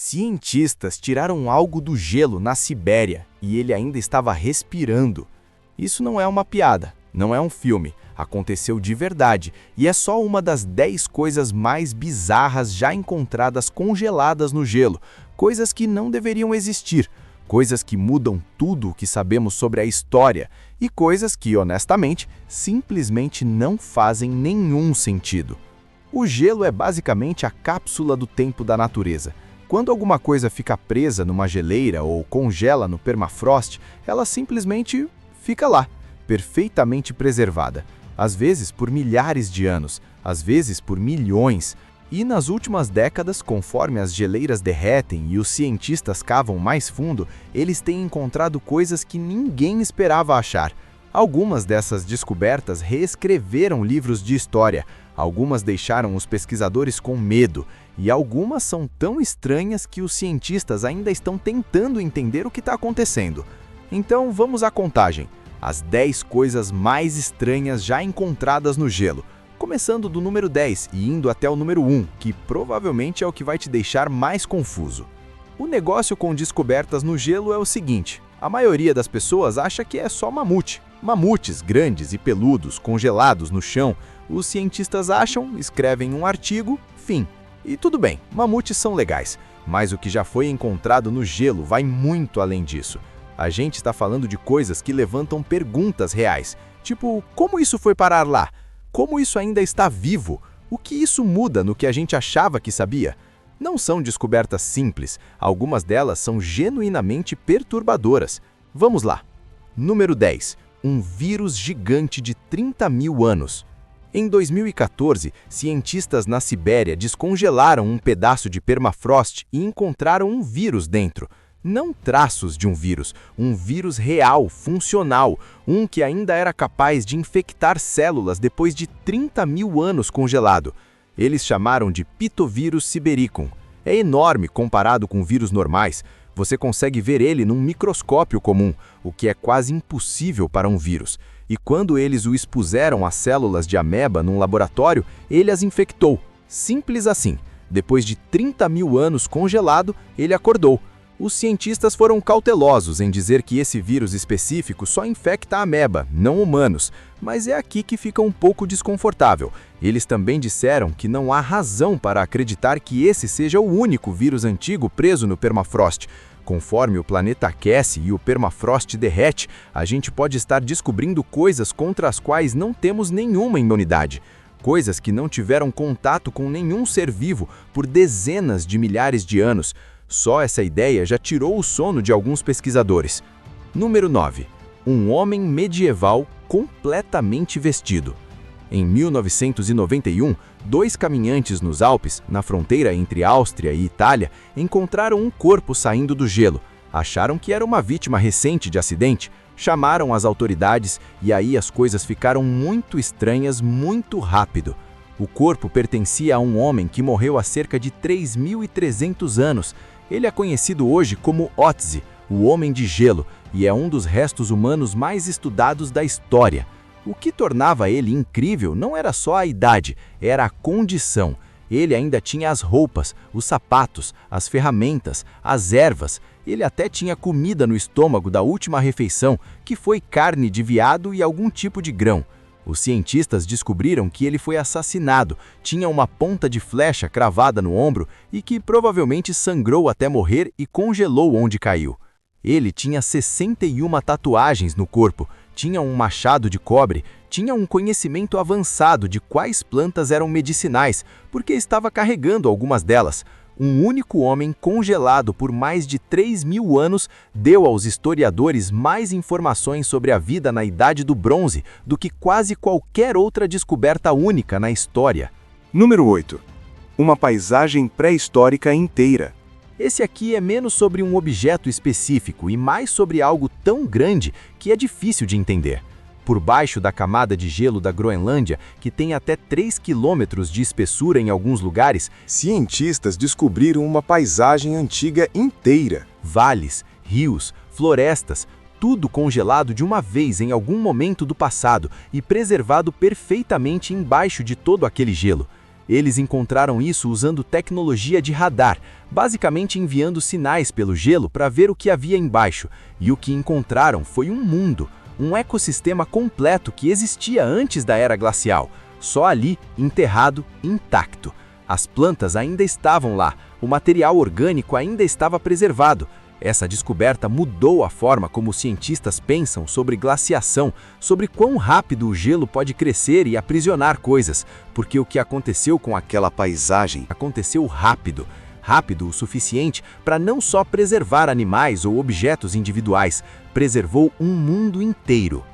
Cientistas tiraram algo do gelo na Sibéria e ele ainda estava respirando. Isso não é uma piada, não é um filme, aconteceu de verdade e é só uma das 10 coisas mais bizarras já encontradas congeladas no gelo, coisas que não deveriam existir, coisas que mudam tudo o que sabemos sobre a história e coisas que, honestamente, simplesmente não fazem nenhum sentido. O gelo é basicamente a cápsula do tempo da natureza. Quando alguma coisa fica presa numa geleira ou congela no permafrost, ela simplesmente fica lá, perfeitamente preservada. Às vezes por milhares de anos, às vezes por milhões. E nas últimas décadas, conforme as geleiras derretem e os cientistas cavam mais fundo, eles têm encontrado coisas que ninguém esperava achar. Algumas dessas descobertas reescreveram livros de história, algumas deixaram os pesquisadores com medo, e algumas são tão estranhas que os cientistas ainda estão tentando entender o que está acontecendo. Então vamos à contagem. As 10 coisas mais estranhas já encontradas no gelo, começando do número 10 e indo até o número 1, que provavelmente é o que vai te deixar mais confuso. O negócio com descobertas no gelo é o seguinte: a maioria das pessoas acha que é só mamute. Mamutes grandes e peludos, congelados no chão. Os cientistas acham, escrevem um artigo, fim. E tudo bem, mamutes são legais, mas o que já foi encontrado no gelo vai muito além disso. A gente está falando de coisas que levantam perguntas reais, tipo, como isso foi parar lá? Como isso ainda está vivo? O que isso muda no que a gente achava que sabia? Não são descobertas simples, algumas delas são genuinamente perturbadoras. Vamos lá. Número 10. Um vírus gigante de 30 mil anos. Em 2014, cientistas na Sibéria descongelaram um pedaço de permafrost e encontraram um vírus dentro. Não traços de um vírus real, funcional, um que ainda era capaz de infectar células depois de 30 mil anos congelado. Eles chamaram de Pitovírus sibericum. É enorme comparado com vírus normais. Você consegue ver ele num microscópio comum, o que é quase impossível para um vírus. E quando eles o expuseram a células de ameba num laboratório, ele as infectou. Simples assim. Depois de 30 mil anos congelado, ele acordou. Os cientistas foram cautelosos em dizer que esse vírus específico só infecta a ameba, não humanos. Mas é aqui que fica um pouco desconfortável. Eles também disseram que não há razão para acreditar que esse seja o único vírus antigo preso no permafrost. Conforme o planeta aquece e o permafrost derrete, a gente pode estar descobrindo coisas contra as quais não temos nenhuma imunidade. Coisas que não tiveram contato com nenhum ser vivo por dezenas de milhares de anos. Só essa ideia já tirou o sono de alguns pesquisadores. Número 9. Um homem medieval completamente vestido. Em 1991, 2 caminhantes nos Alpes, na fronteira entre Áustria e Itália, encontraram um corpo saindo do gelo. Acharam que era uma vítima recente de acidente, chamaram as autoridades e aí as coisas ficaram muito estranhas muito rápido. O corpo pertencia a um homem que morreu há cerca de 3.300 anos. Ele é conhecido hoje como Otzi, o Homem de Gelo, e é um dos restos humanos mais estudados da história. O que tornava ele incrível não era só a idade, era a condição. Ele ainda tinha as roupas, os sapatos, as ferramentas, as ervas. Ele até tinha comida no estômago da última refeição, que foi carne de veado e algum tipo de grão. Os cientistas descobriram que ele foi assassinado, tinha uma ponta de flecha cravada no ombro e que provavelmente sangrou até morrer e congelou onde caiu. Ele tinha 61 tatuagens no corpo, tinha um machado de cobre, tinha um conhecimento avançado de quais plantas eram medicinais, porque estava carregando algumas delas. Um único homem congelado por mais de 3.000 anos deu aos historiadores mais informações sobre a vida na Idade do Bronze do que quase qualquer outra descoberta única na história. Número 8. Uma paisagem pré-histórica inteira. Esse aqui é menos sobre um objeto específico e mais sobre algo tão grande que é difícil de entender. Por baixo da camada de gelo da Groenlândia, que tem até 3 quilômetros de espessura em alguns lugares, cientistas descobriram uma paisagem antiga inteira. Vales, rios, florestas, tudo congelado de uma vez em algum momento do passado e preservado perfeitamente embaixo de todo aquele gelo. Eles encontraram isso usando tecnologia de radar, basicamente enviando sinais pelo gelo para ver o que havia embaixo, e o que encontraram foi um mundo, um ecossistema completo que existia antes da era glacial, só ali, enterrado, intacto. As plantas ainda estavam lá, o material orgânico ainda estava preservado. Essa descoberta mudou a forma como os cientistas pensam sobre glaciação, sobre quão rápido o gelo pode crescer e aprisionar coisas, porque o que aconteceu com aquela paisagem aconteceu rápido. Rápido o suficiente para não só preservar animais ou objetos individuais, preservou um mundo inteiro.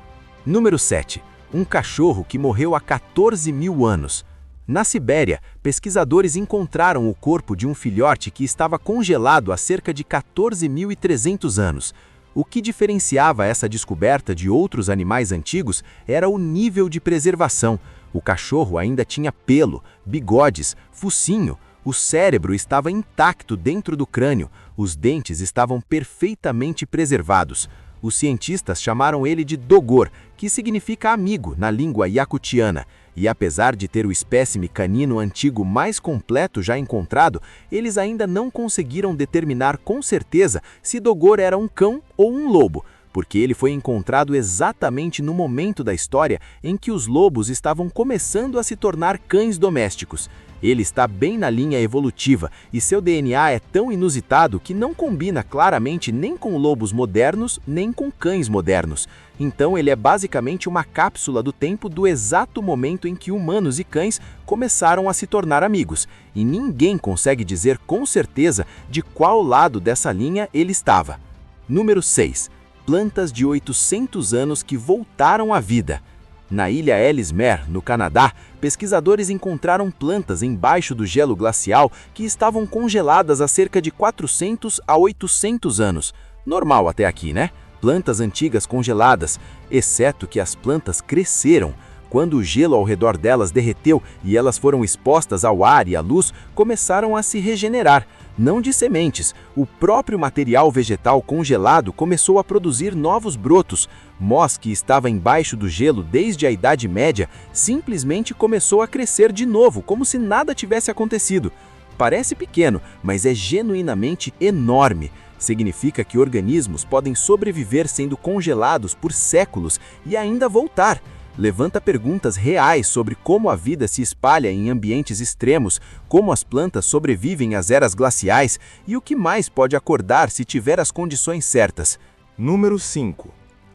Número 7. Um cachorro que morreu há 14 mil anos. Na Sibéria, pesquisadores encontraram o corpo de um filhote que estava congelado há cerca de 14.300 anos. O que diferenciava essa descoberta de outros animais antigos era o nível de preservação. O cachorro ainda tinha pelo, bigodes, focinho. O cérebro estava intacto dentro do crânio, os dentes estavam perfeitamente preservados. Os cientistas chamaram ele de Dogor, que significa amigo na língua iacutiana, e apesar de ter o espécime canino antigo mais completo já encontrado, eles ainda não conseguiram determinar com certeza se Dogor era um cão ou um lobo, porque ele foi encontrado exatamente no momento da história em que os lobos estavam começando a se tornar cães domésticos. Ele está bem na linha evolutiva e seu DNA é tão inusitado que não combina claramente nem com lobos modernos, nem com cães modernos. Então ele é basicamente uma cápsula do tempo do exato momento em que humanos e cães começaram a se tornar amigos, e ninguém consegue dizer com certeza de qual lado dessa linha ele estava. Número 6. Plantas de 800 anos que voltaram à vida. Na ilha Ellesmere, no Canadá, pesquisadores encontraram plantas embaixo do gelo glacial que estavam congeladas há cerca de 400 a 800 anos. Normal até aqui, né? Plantas antigas congeladas, exceto que as plantas cresceram. Quando o gelo ao redor delas derreteu e elas foram expostas ao ar e à luz, começaram a se regenerar. Não de sementes, o próprio material vegetal congelado começou a produzir novos brotos. Moss, que estava embaixo do gelo desde a Idade Média, simplesmente começou a crescer de novo, como se nada tivesse acontecido. Parece pequeno, mas é genuinamente enorme. Significa que organismos podem sobreviver sendo congelados por séculos e ainda voltar. Levanta perguntas reais sobre como a vida se espalha em ambientes extremos, como as plantas sobrevivem às eras glaciais e o que mais pode acordar se tiver as condições certas. Número 5.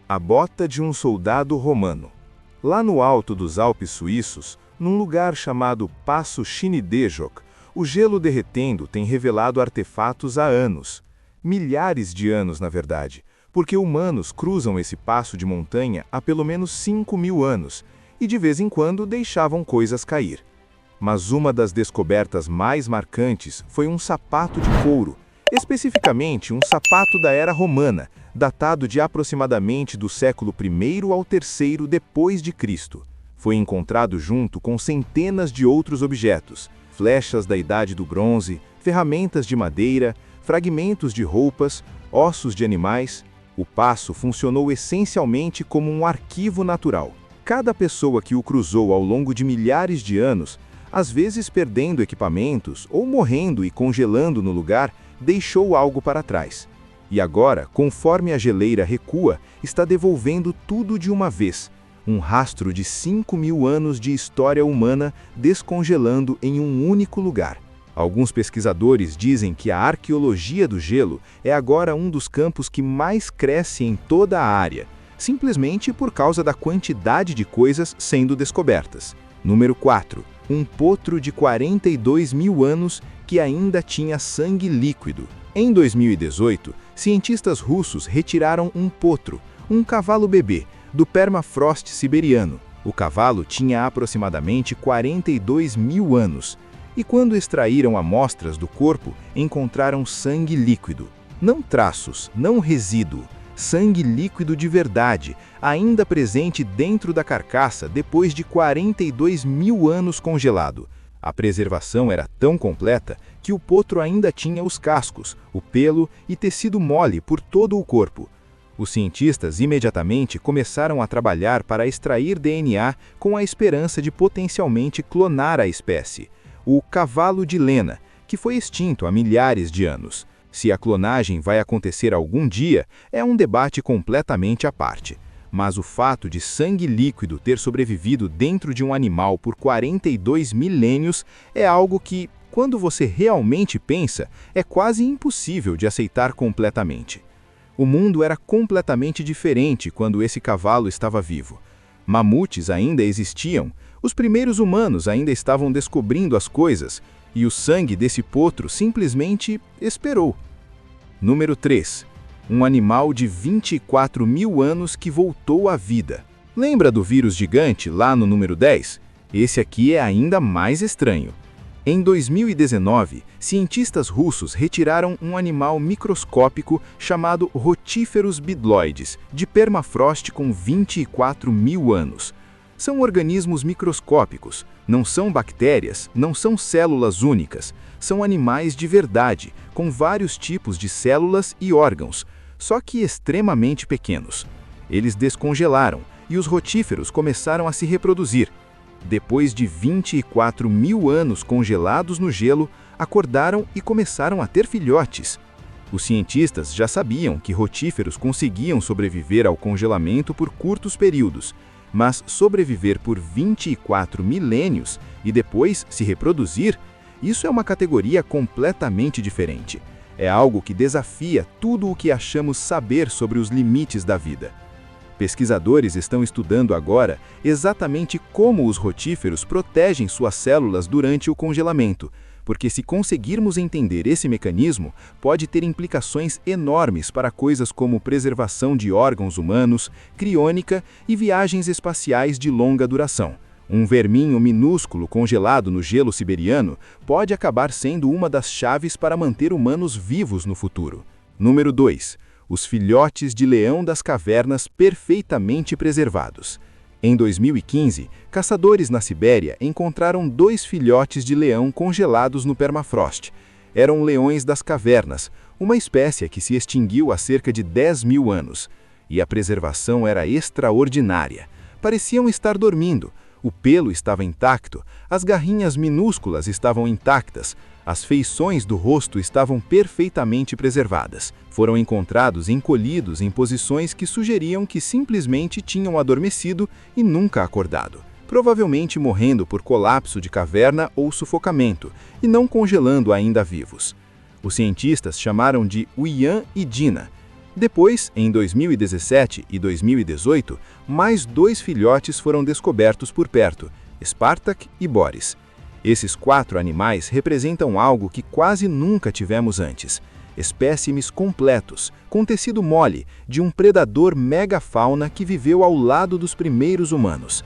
A bota de um soldado romano. Lá no alto dos Alpes suíços, num lugar chamado Passo Schneidejok, o gelo derretendo tem revelado artefatos há anos. Milhares de anos, na verdade, porque humanos cruzam esse passo de montanha há pelo menos 5.000 anos e de vez em quando deixavam coisas cair. Mas uma das descobertas mais marcantes foi um sapato de couro, especificamente um sapato da era romana, datado de aproximadamente do século I ao III depois de Cristo. Foi encontrado junto com centenas de outros objetos, flechas da Idade do Bronze, ferramentas de madeira, fragmentos de roupas, ossos de animais. O passo funcionou essencialmente como um arquivo natural. Cada pessoa que o cruzou ao longo de milhares de anos, às vezes perdendo equipamentos ou morrendo e congelando no lugar, deixou algo para trás. E agora, conforme a geleira recua, está devolvendo tudo de uma vez. Um rastro de 5.000 anos de história humana descongelando em um único lugar. Alguns pesquisadores dizem que a arqueologia do gelo é agora um dos campos que mais cresce em toda a área, simplesmente por causa da quantidade de coisas sendo descobertas. Número 4. Um potro de 42.000 anos que ainda tinha sangue líquido. Em 2018, cientistas russos retiraram um potro, um cavalo bebê, do permafrost siberiano. O cavalo tinha aproximadamente 42.000 anos. E quando extraíram amostras do corpo, encontraram sangue líquido. Não traços, não resíduo. Sangue líquido de verdade, ainda presente dentro da carcaça depois de 42.000 anos congelado. A preservação era tão completa que o potro ainda tinha os cascos, o pelo e tecido mole por todo o corpo. Os cientistas imediatamente começaram a trabalhar para extrair DNA com a esperança de potencialmente clonar a espécie. o cavalo de Lena, que foi extinto há milhares de anos. Se a clonagem vai acontecer algum dia, é um debate completamente à parte. Mas o fato de sangue líquido ter sobrevivido dentro de um animal por 42 milênios é algo que, quando você realmente pensa, é quase impossível de aceitar completamente. O mundo era completamente diferente quando esse cavalo estava vivo. Mamutes ainda existiam, os primeiros humanos ainda estavam descobrindo as coisas, e o sangue desse potro simplesmente esperou. Número 3. Um animal de 24 mil anos que voltou à vida. Lembra do vírus gigante lá no número 10? Esse aqui é ainda mais estranho. Em 2019, cientistas russos retiraram um animal microscópico chamado Rotíferus bidloides, de permafrost com 24 mil anos. São organismos microscópicos, não são bactérias, não são células únicas, são animais de verdade, com vários tipos de células e órgãos, só que extremamente pequenos. Eles descongelaram e os rotíferos começaram a se reproduzir. Depois de 24 mil anos congelados no gelo, acordaram e começaram a ter filhotes. Os cientistas já sabiam que rotíferos conseguiam sobreviver ao congelamento por curtos períodos, mas sobreviver por 24 milênios e depois se reproduzir, isso é uma categoria completamente diferente. É algo que desafia tudo o que achamos saber sobre os limites da vida. Pesquisadores estão estudando agora exatamente como os rotíferos protegem suas células durante o congelamento, porque se conseguirmos entender esse mecanismo, pode ter implicações enormes para coisas como preservação de órgãos humanos, criônica e viagens espaciais de longa duração. Um verminho minúsculo congelado no gelo siberiano pode acabar sendo uma das chaves para manter humanos vivos no futuro. Número 2. Os filhotes de leão das cavernas perfeitamente preservados. Em 2015, caçadores na Sibéria encontraram 2 filhotes de leão congelados no permafrost. Eram leões das cavernas, uma espécie que se extinguiu há cerca de 10 mil anos. E a preservação era extraordinária. Pareciam estar dormindo. O pelo estava intacto, as garrinhas minúsculas estavam intactas, as feições do rosto estavam perfeitamente preservadas. Foram encontrados encolhidos em posições que sugeriam que simplesmente tinham adormecido e nunca acordado, provavelmente morrendo por colapso de caverna ou sufocamento, e não congelando ainda vivos. Os cientistas chamaram de Uyan e Dina. Depois, em 2017 e 2018, mais 2 filhotes foram descobertos por perto, Spartak e Boris. Esses 4 animais representam algo que quase nunca tivemos antes. Espécimes completos, com tecido mole, de um predador megafauna que viveu ao lado dos primeiros humanos.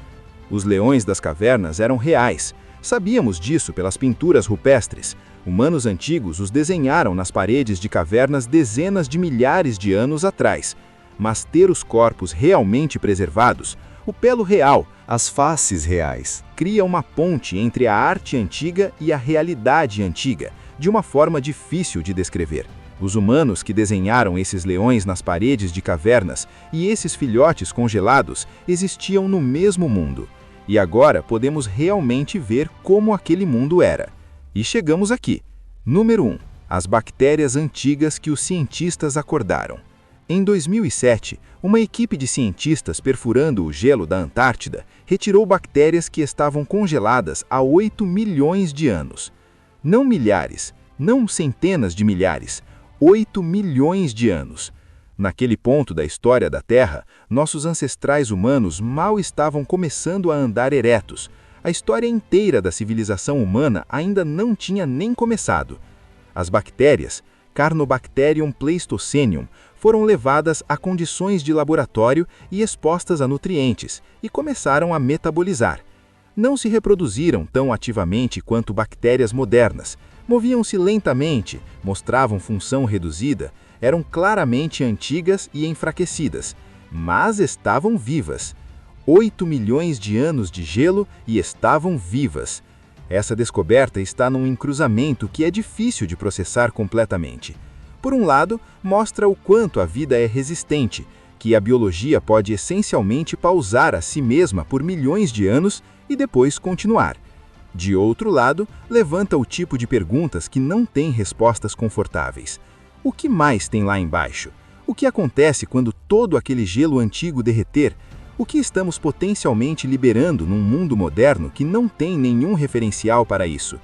Os leões das cavernas eram reais. Sabíamos disso pelas pinturas rupestres. Humanos antigos os desenharam nas paredes de cavernas dezenas de milhares de anos atrás. Mas ter os corpos realmente preservados, o pelo real, as faces reais, cria uma ponte entre a arte antiga e a realidade antiga, de uma forma difícil de descrever. Os humanos que desenharam esses leões nas paredes de cavernas e esses filhotes congelados existiam no mesmo mundo. E agora podemos realmente ver como aquele mundo era. E chegamos aqui. Número 1. As bactérias antigas que os cientistas acordaram. Em 2007, uma equipe de cientistas perfurando o gelo da Antártida retirou bactérias que estavam congeladas há 8 milhões de anos. Não milhares, não centenas de milhares, 8 milhões de anos. Naquele ponto da história da Terra, nossos ancestrais humanos mal estavam começando a andar eretos. A história inteira da civilização humana ainda não tinha nem começado. As bactérias, Carnobacterium pleistocenium, foram levadas a condições de laboratório e expostas a nutrientes, e começaram a metabolizar. Não se reproduziram tão ativamente quanto bactérias modernas, moviam-se lentamente, mostravam função reduzida, eram claramente antigas e enfraquecidas, mas estavam vivas. 8 milhões de anos de gelo e estavam vivas. Essa descoberta está num encruzamento que é difícil de processar completamente. Por um lado, mostra o quanto a vida é resistente, que a biologia pode essencialmente pausar a si mesma por milhões de anos e depois continuar. De outro lado, levanta o tipo de perguntas que não têm respostas confortáveis. O que mais tem lá embaixo? O que acontece quando todo aquele gelo antigo derreter? O que estamos potencialmente liberando num mundo moderno que não tem nenhum referencial para isso?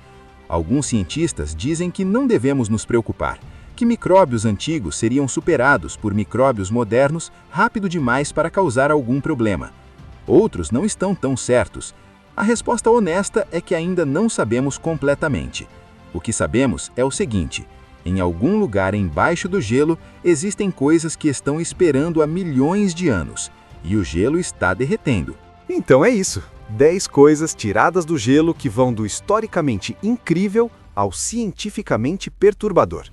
Alguns cientistas dizem que não devemos nos preocupar, que micróbios antigos seriam superados por micróbios modernos rápido demais para causar algum problema. Outros não estão tão certos. A resposta honesta é que ainda não sabemos completamente. O que sabemos é o seguinte: em algum lugar embaixo do gelo existem coisas que estão esperando há milhões de anos, e o gelo está derretendo. Então é isso. 10 coisas tiradas do gelo que vão do historicamente incrível ao cientificamente perturbador.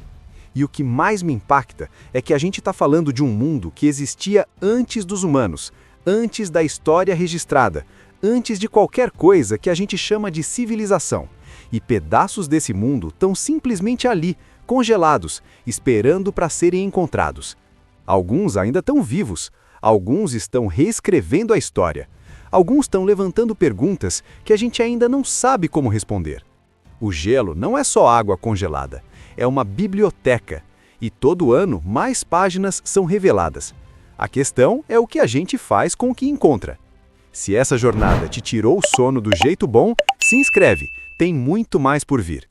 E o que mais me impacta é que a gente está falando de um mundo que existia antes dos humanos, antes da história registrada, antes de qualquer coisa que a gente chama de civilização. E pedaços desse mundo estão simplesmente ali, congelados, esperando para serem encontrados. Alguns ainda estão vivos, alguns estão reescrevendo a história. Alguns estão levantando perguntas que a gente ainda não sabe como responder. O gelo não é só água congelada, é uma biblioteca. E todo ano mais páginas são reveladas. A questão é o que a gente faz com o que encontra. Se essa jornada te tirou o sono do jeito bom, se inscreve, tem muito mais por vir.